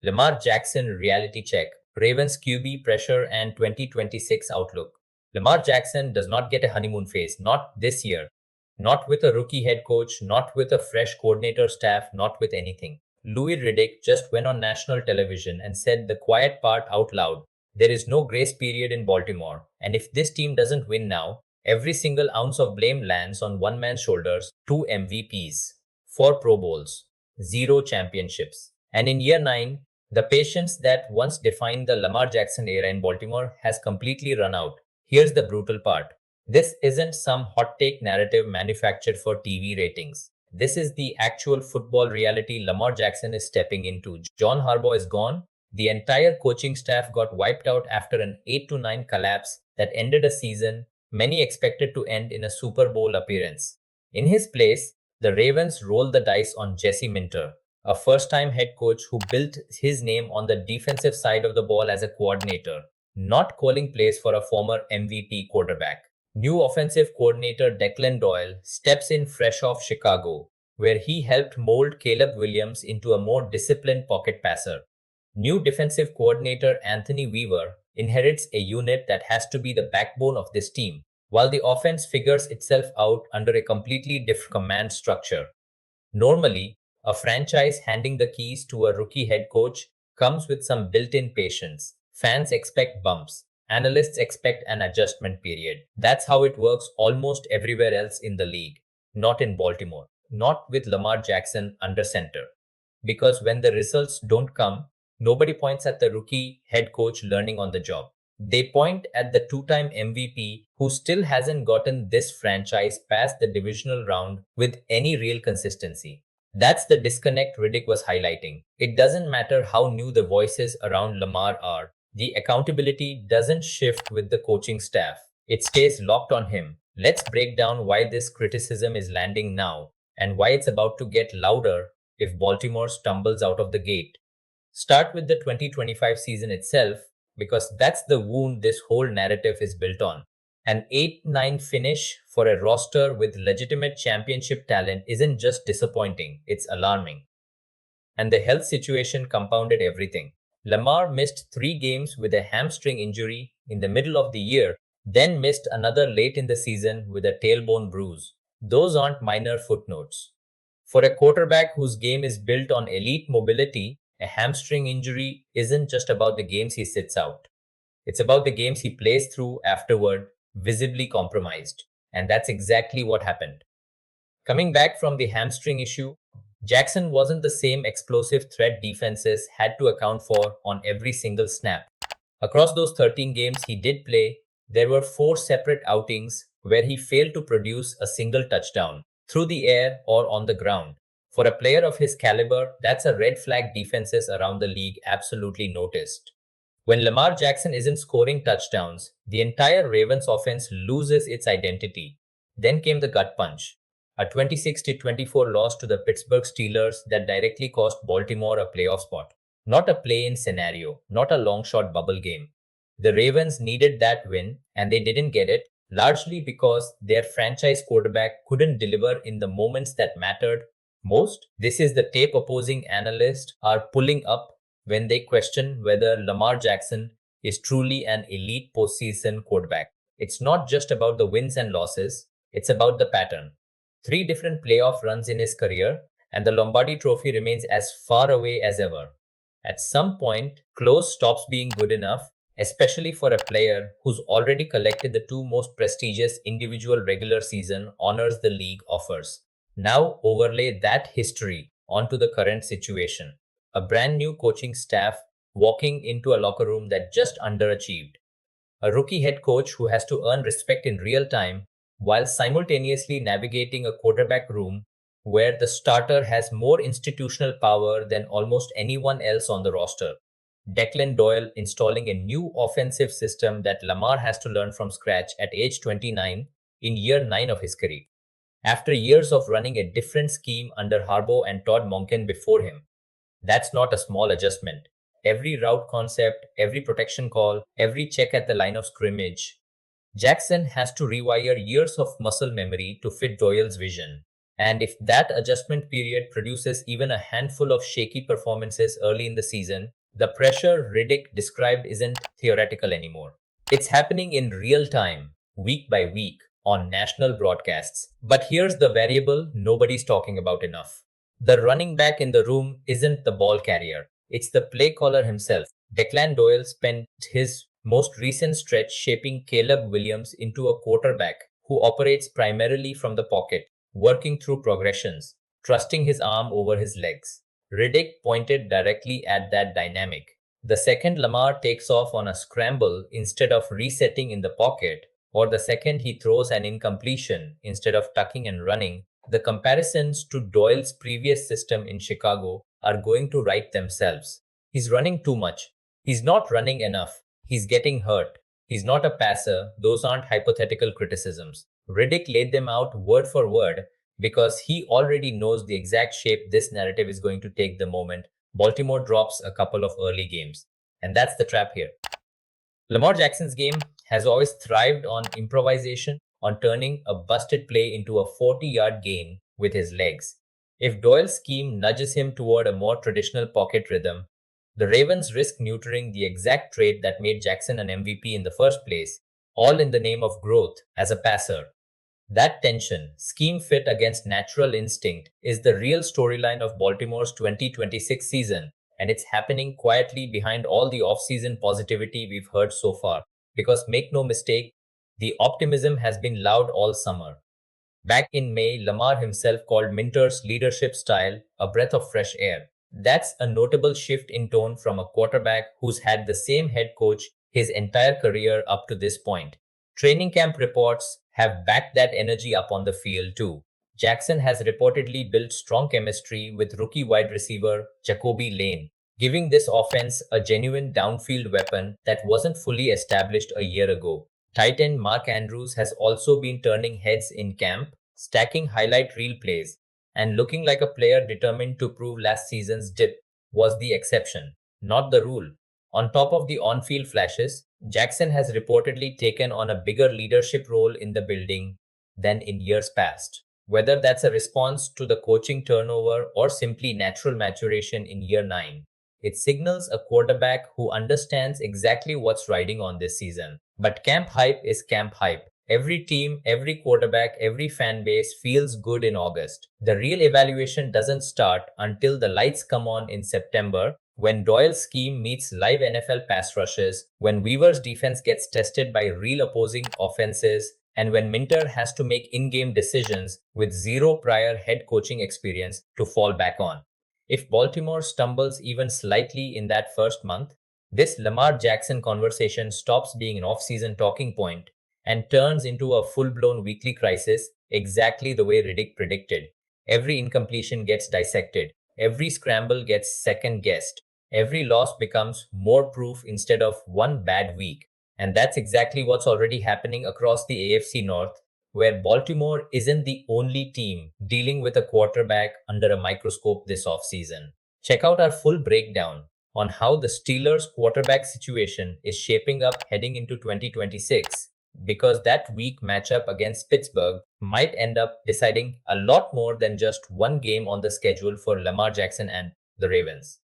Lamar Jackson reality check, Ravens QB pressure and 2026 outlook. Lamar Jackson does not get a honeymoon phase, not this year. Not with a rookie head coach, not with a fresh coordinator staff, not with anything. Louis Riddick just went on national television and said the quiet part out loud. There is no grace period in Baltimore, and if this team doesn't win now, every single ounce of blame lands on one man's shoulders. 2 MVPs, 4 Pro Bowls, 0 championships. And in year 9, the patience that once defined the Lamar Jackson era in Baltimore has completely run out. Here's the brutal part. This isn't some hot take narrative manufactured for TV ratings. This is the actual football reality Lamar Jackson is stepping into. John Harbaugh is gone. The entire coaching staff got wiped out after an 8-9 collapse that ended a season many expected to end in a Super Bowl appearance. In his place, the Ravens rolled the dice on Jesse Minter, a first-time head coach who built his name on the defensive side of the ball as a coordinator, not calling plays for a former MVP quarterback. New offensive coordinator Declan Doyle steps in fresh off Chicago, where he helped mold Caleb Williams into a more disciplined pocket passer. New defensive coordinator Anthony Weaver inherits a unit that has to be the backbone of this team, while the offense figures itself out under a completely different command structure. Normally, a franchise handing the keys to a rookie head coach comes with some built-in patience. Fans expect bumps. Analysts expect an adjustment period. That's how it works almost everywhere else in the league. Not in Baltimore. Not with Lamar Jackson under center. Because when the results don't come, nobody points at the rookie head coach learning on the job. They point at the two-time MVP who still hasn't gotten this franchise past the divisional round with any real consistency. That's the disconnect Riddick was highlighting. It doesn't matter how new the voices around Lamar are. The accountability doesn't shift with the coaching staff. It stays locked on him. Let's break down why this criticism is landing now and why it's about to get louder if Baltimore stumbles out of the gate. Start with the 2025 season itself because that's the wound this whole narrative is built on. An 8-9 finish for a roster with legitimate championship talent isn't just disappointing, it's alarming. And the health situation compounded everything. Lamar missed 3 games with a hamstring injury in the middle of the year, then missed another late in the season with a tailbone bruise. Those aren't minor footnotes. For a quarterback whose game is built on elite mobility, a hamstring injury isn't just about the games he sits out. It's about the games he plays through afterward, visibly compromised. And that's exactly what happened. Coming back from the hamstring issue, Jackson wasn't the same explosive threat defenses had to account for on every single snap. Across those 13 games he did play, there were 4 separate outings where he failed to produce a single touchdown, through the air or on the ground. For a player of his caliber, that's a red flag defenses around the league absolutely noticed. When Lamar Jackson isn't scoring touchdowns, the entire Ravens offense loses its identity. Then came the gut punch, a 26-24 loss to the Pittsburgh Steelers that directly cost Baltimore a playoff spot. Not a play-in scenario, not a long-shot bubble game. The Ravens needed that win, and they didn't get it, largely because their franchise quarterback couldn't deliver in the moments that mattered most. This is the tape opposing analysts are pulling up when they question whether Lamar Jackson is truly an elite postseason quarterback. It's not just about the wins and losses, it's about the pattern. 3 different playoff runs in his career, and the Lombardi Trophy remains as far away as ever. At some point, close stops being good enough, especially for a player who's already collected the 2 most prestigious individual regular season honors the league offers. Now overlay that history onto the current situation. A brand new coaching staff walking into a locker room that just underachieved. A rookie head coach who has to earn respect in real time while simultaneously navigating a quarterback room where the starter has more institutional power than almost anyone else on the roster. Declan Doyle installing a new offensive system that Lamar has to learn from scratch at age 29 in year 9 of his career. After years of running a different scheme under Harbaugh and Todd Monken before him. That's not a small adjustment. Every route concept, every protection call, every check at the line of scrimmage. Jackson has to rewire years of muscle memory to fit Doyle's vision. And if that adjustment period produces even a handful of shaky performances early in the season, the pressure Riddick described isn't theoretical anymore. It's happening in real time, week by week, on national broadcasts. But here's the variable nobody's talking about enough. The running back in the room isn't the ball carrier, it's the play caller himself. Declan Doyle spent his most recent stretch shaping Caleb Williams into a quarterback who operates primarily from the pocket, working through progressions, trusting his arm over his legs. Riddick pointed directly at that dynamic. The second Lamar takes off on a scramble instead of resetting in the pocket, or the second he throws an incompletion instead of tucking and running, the comparisons to Doyle's previous system in Chicago are going to write themselves. He's running too much. He's not running enough. He's getting hurt. He's not a passer. Those aren't hypothetical criticisms. Riddick laid them out word for word because he already knows the exact shape this narrative is going to take the moment Baltimore drops a couple of early games. And that's the trap here. Lamar Jackson's game has always thrived on improvisation, on turning a busted play into a 40-yard gain with his legs. If Doyle's scheme nudges him toward a more traditional pocket rhythm, the Ravens risk neutering the exact trait that made Jackson an MVP in the first place, all in the name of growth as a passer. That tension, scheme fit against natural instinct, is the real storyline of Baltimore's 2026 season, and it's happening quietly behind all the off-season positivity we've heard so far. Because make no mistake, the optimism has been loud all summer. Back in May, Lamar himself called Minter's leadership style a breath of fresh air. That's a notable shift in tone from a quarterback who's had the same head coach his entire career up to this point. Training camp reports have backed that energy up on the field too. Jackson has reportedly built strong chemistry with rookie wide receiver Jacoby Lane, giving this offense a genuine downfield weapon that wasn't fully established a year ago. Tight end Mark Andrews has also been turning heads in camp, stacking highlight reel plays, and looking like a player determined to prove last season's dip was the exception, not the rule. On top of the on field flashes, Jackson has reportedly taken on a bigger leadership role in the building than in years past. Whether that's a response to the coaching turnover or simply natural maturation in year 9, it signals a quarterback who understands exactly what's riding on this season. But camp hype is camp hype. Every team, every quarterback, every fan base feels good in August. The real evaluation doesn't start until the lights come on in September, when Doyle's scheme meets live NFL pass rushes, when Weaver's defense gets tested by real opposing offenses, and when Minter has to make in-game decisions with zero prior head coaching experience to fall back on. If Baltimore stumbles even slightly in that first month, this Lamar Jackson conversation stops being an off-season talking point and turns into a full-blown weekly crisis exactly the way Riddick predicted. Every incompletion gets dissected, every scramble gets second-guessed, every loss becomes more proof instead of one bad week. And that's exactly what's already happening across the AFC North, where Baltimore isn't the only team dealing with a quarterback under a microscope this offseason. Check out our full breakdown on how the Steelers' quarterback situation is shaping up heading into 2026, because that week matchup against Pittsburgh might end up deciding a lot more than just one game on the schedule for Lamar Jackson and the Ravens.